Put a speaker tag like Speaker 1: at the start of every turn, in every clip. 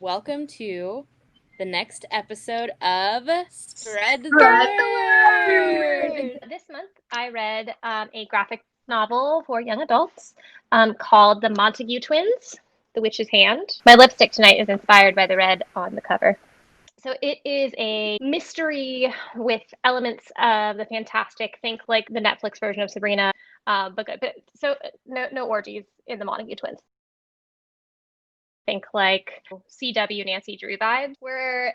Speaker 1: Welcome to the next episode of Spread the Word.
Speaker 2: This month, I read a graphic novel for young adults called The Montague Twins, The Witch's Hand. My lipstick tonight is inspired by the red on the cover. So it is a mystery with elements of the fantastic. Think like the Netflix version of Sabrina, but good. So no orgies in the Montague Twins. Think like CW Nancy Drew vibes. We're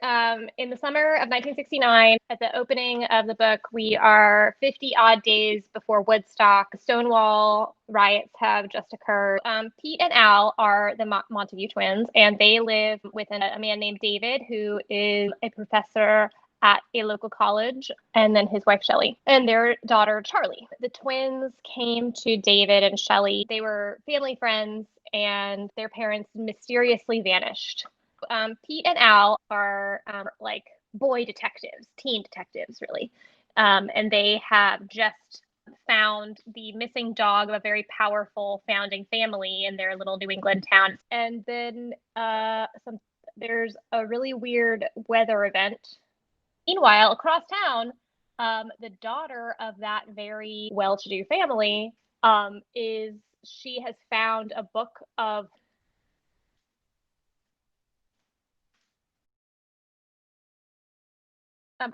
Speaker 2: in the summer of 1969. At the opening of the book, we are 50 odd days before Woodstock. Stonewall riots have just occurred. Pete and Al are the Montague twins, and they live with a man named David, who is a professor at a local college, and then his wife Shelley and their daughter Charlie. The twins came to David and Shelley. They were family friends, and their parents mysteriously vanished. Pete and Al are like boy detectives, teen detectives, really. And they have just found the missing dog of a very powerful founding family in their little New England town. And then there's a really weird weather event. Meanwhile, across town, the daughter of that very well-to-do family she has found a book of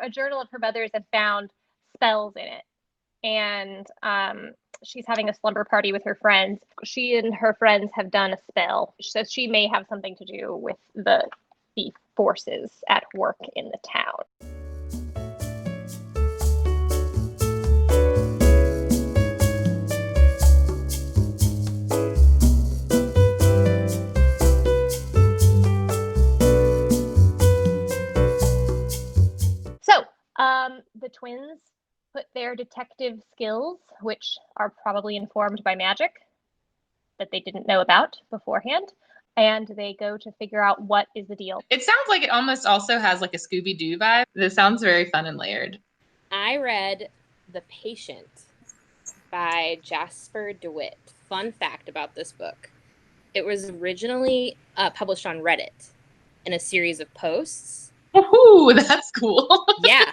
Speaker 2: a journal of her mother's and found spells in it. And she's having a slumber party with her friends. She and her friends have done a spell. So she may have something to do with the forces at work in the town. The twins put their detective skills, which are probably informed by magic that they didn't know about beforehand, and they go to figure out what is the deal.
Speaker 3: It sounds like it almost also has like a Scooby-Doo vibe. This sounds very fun and layered.
Speaker 1: I read The Patient by Jasper DeWitt. Fun fact about this book. It was originally published on Reddit in a series of posts.
Speaker 3: Ooh, that's cool.
Speaker 1: Yeah.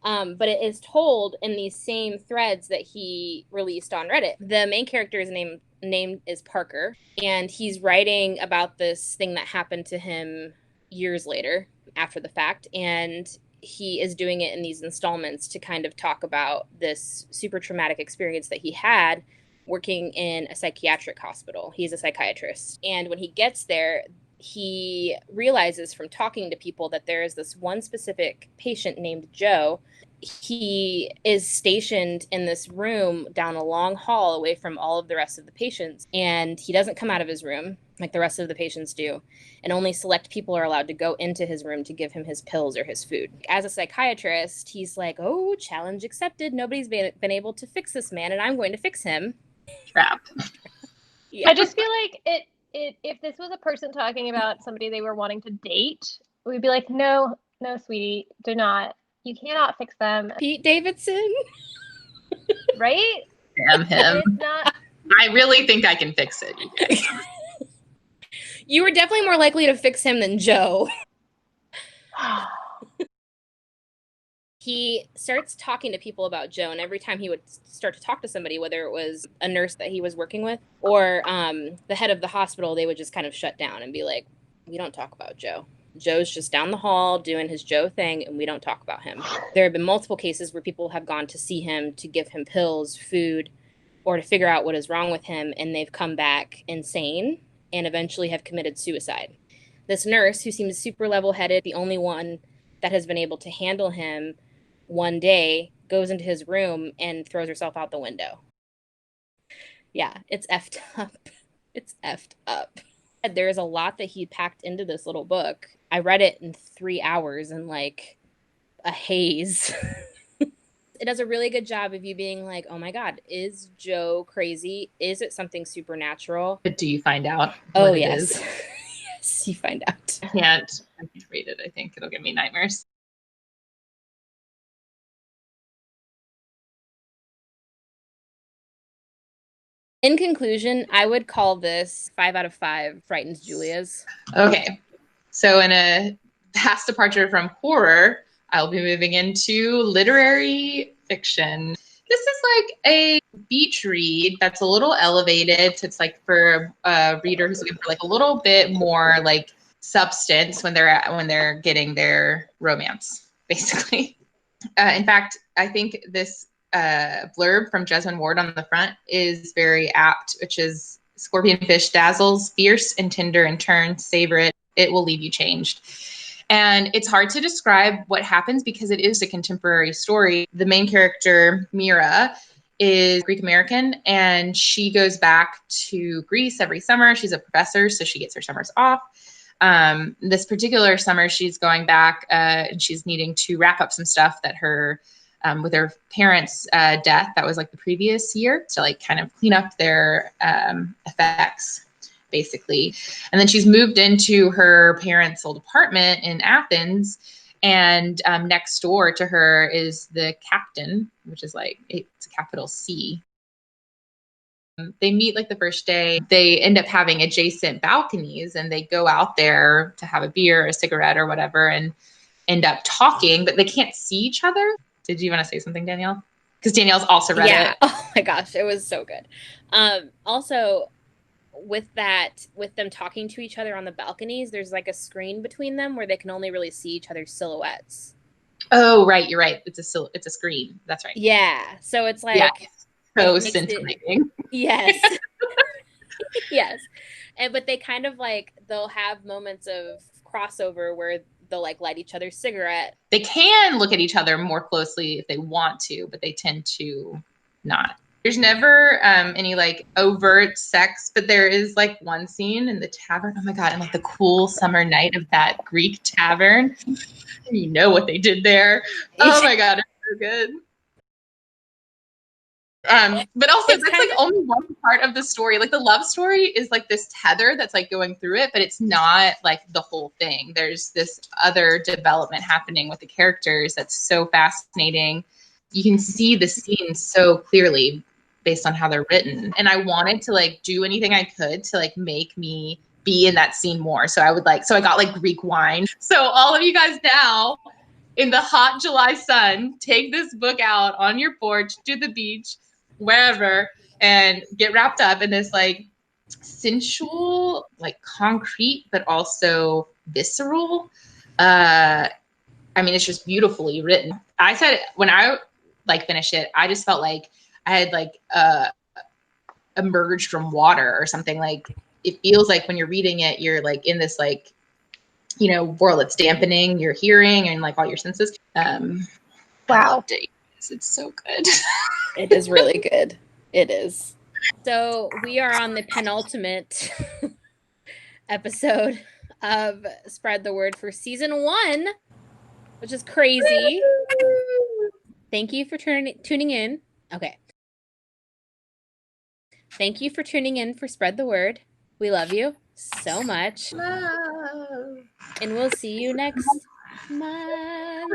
Speaker 1: But it is told in these same threads that he released on Reddit. The main character's name is Parker, and he's writing about this thing that happened to him years later after the fact, and he is doing it in these installments to kind of talk about this super traumatic experience that he had working in a psychiatric hospital. He's a psychiatrist, and when he gets there, he realizes from talking to people that there is this one specific patient named Joe. He is stationed in this room down a long hall away from all of the rest of the patients, and he doesn't come out of his room like the rest of the patients do, and only select people are allowed to go into his room to give him his pills or his food. As a psychiatrist, he's like, oh, challenge accepted. Nobody's been able to fix this man, and I'm going to fix him.
Speaker 3: Trap.
Speaker 2: Yeah. I just feel like if this was a person talking about somebody they were wanting to date, we'd be like, no, sweetie, do not. You cannot fix them.
Speaker 1: Pete Davidson.
Speaker 2: Right?
Speaker 3: Damn him. I really think I can fix it.
Speaker 1: You were definitely more likely to fix him than Joe. He starts talking to people about Joe, and every time he would start to talk to somebody, whether it was a nurse that he was working with or the head of the hospital, they would just kind of shut down and be like, we don't talk about Joe. Joe's just down the hall doing his Joe thing, and we don't talk about him. There have been multiple cases where people have gone to see him to give him pills, food, or to figure out what is wrong with him, and they've come back insane and eventually have committed suicide. This nurse, who seems super level-headed, the only one that has been able to handle him, one day goes into his room and throws herself out the window. Yeah, it's effed up. It's effed up. There's a lot that he packed into this little book. I read it in 3 hours in like a haze. It does a really good job of you being like, oh my God, is Joe crazy? Is it something supernatural?
Speaker 3: But do you find out?
Speaker 1: Oh, yes. Yes, you find out.
Speaker 3: I can't read it. I think it'll give me nightmares.
Speaker 1: In conclusion, I would call this 5 out of 5 Frightens Julia's.
Speaker 3: Okay. So in a vast departure from horror, I'll be moving into literary fiction. This is like a beach read that's a little elevated. It's like for a reader who's looking for like a little bit more like substance when they're getting their romance, basically. In fact, I think this blurb from Jesmyn Ward on the front is very apt, which is Scorpionfish dazzles, fierce and tender in turn, savor it. It will leave you changed. And it's hard to describe what happens because it is a contemporary story. The main character, Mira, is Greek American, and she goes back to Greece every summer. She's a professor, so she gets her summers off. This particular summer, she's going back and she's needing to wrap up some stuff that her, with her parents' death, that was like the previous year, to like kind of clean up their effects, basically. And then she's moved into her parents' old apartment in Athens. And next door to her is the captain, which is like, it's a capital C. They meet like the first day. They end up having adjacent balconies and they go out there to have a beer, a cigarette or whatever, and end up talking, but they can't see each other. Did you want to say something, Danielle? Because Danielle's also read it.
Speaker 1: Oh my gosh, it was so good. Also, with them talking to each other on the balconies, there's like a screen between them where they can only really see each other's silhouettes.
Speaker 3: Oh, right. You're right. It's a screen. That's right.
Speaker 1: Yeah. So it's like
Speaker 3: so scintillating.
Speaker 1: Yes. Yes. But they kind of like, they'll have moments of crossover where they'll like light each other's cigarette.
Speaker 3: They can look at each other more closely if they want to, but they tend to not. There's never any like overt sex, but there is like one scene in the tavern. Oh my God. And like the cool summer night of that Greek tavern. You know what they did there. Oh my God. It's so good. But also that's like only one part of the story. Like the love story is like this tether that's like going through it, but it's not like the whole thing. There's this other development happening with the characters that's so fascinating. You can see the scenes so clearly based on how they're written. And I wanted to like do anything I could to like make me be in that scene more. So I got like Greek wine. So all of you guys now in the hot July sun, take this book out on your porch, to the beach, wherever, and get wrapped up in this like sensual, like concrete, but also visceral. I mean, it's just beautifully written. I said when I like finished it, I just felt like I had like emerged from water or something. Like it feels like when you're reading it, you're like in this like, you know, world that's dampening your hearing and like all your senses.
Speaker 2: Wow.
Speaker 3: It's so good.
Speaker 1: It is really good. It is. So we are on the penultimate episode of Spread the Word for season 1, which is crazy. Thank you for tuning in. Okay. Thank you for tuning in for Spread the Word. We love you so much.
Speaker 3: Love.
Speaker 1: And we'll see you next month.